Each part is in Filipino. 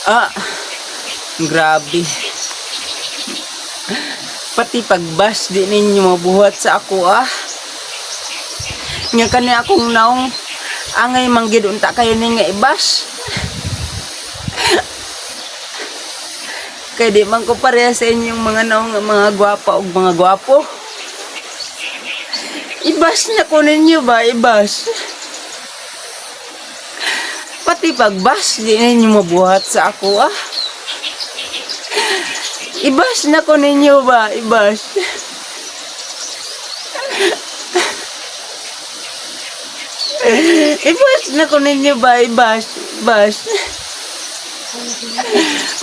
Ah, grabe. Pati pagbas di ninyo mabuhat sa ako Nga kani akong naong angay manggid unta kayo ni nga ibas. Kaya di man ko pareha sa inyong mga naong mga gwapa o mga gwapo. Ibas na ko ninyo ba? Ibas. Pati pagbas di ninyo mabuhat sa ako Ibas na ko ninyo ba? Ibas. Ibas na ko ninyo ba? Ibas. Ibas.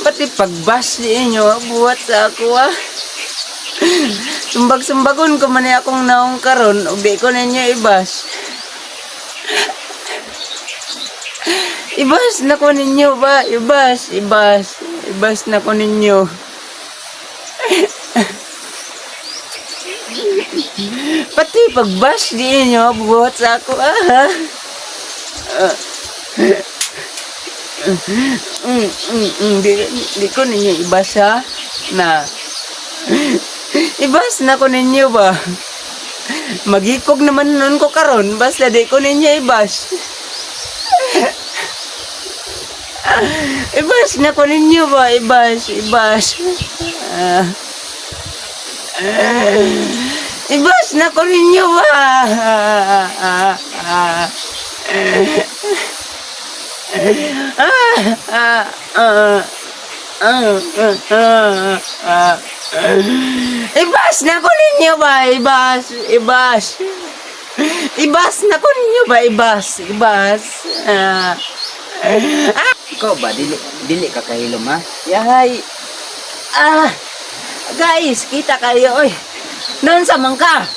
Pati pagbas di ninyo mabuhat sa ako Sumbag-sumbagon ko man akong naong karon. Ubi ko ninyo ibas. Ibas na ko ninyo ba? Ibas. Ibas. Ibas na ko ninyo. Pati pagbas di ninyo buhat sa ako di ko ninyo ibas na ibas na ko ninyo ba? Magikog naman nun ko karon basta di ko ninyo ibas. Ibas na ko ninyo ba? Ibas. Ibas. Ibas na ko ninyo ba? Ibas na ko ninyo ba? Ibas. Ibas. Ibas na ko ninyo ba? Ibas. Ibas. Ikaw ba? Dili ka kahilom Yahay. Guys, kita kayo oy. Noon sa mangka.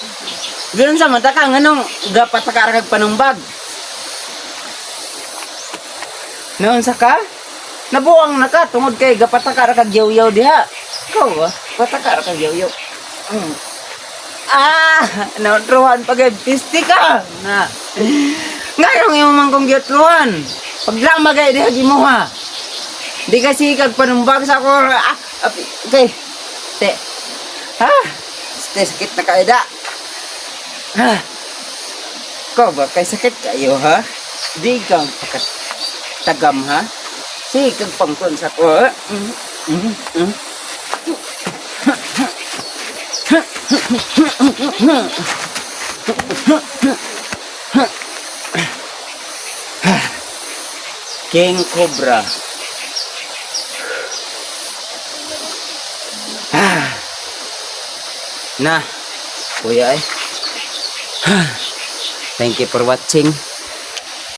Ganoon sa mata ka nganong gapatakar panumbag. Noon sa ka? Nabuang na ka tungod kay gapatakar kag yaw-yaw diha. Ikaw patakar kag yaw-yaw. Nautruhan pag pisti ka. Ngarong yung mangkong gitruhan. Pagdrama gay diha gimuha. Di kasi kag panumbag sa ako. Okay. Te. Sakit na kaida. Ko ba kay sakit kayo Di kang tagam Sige kag pangkon sa ko. King Cobra. Nah, kuya thank you for watching.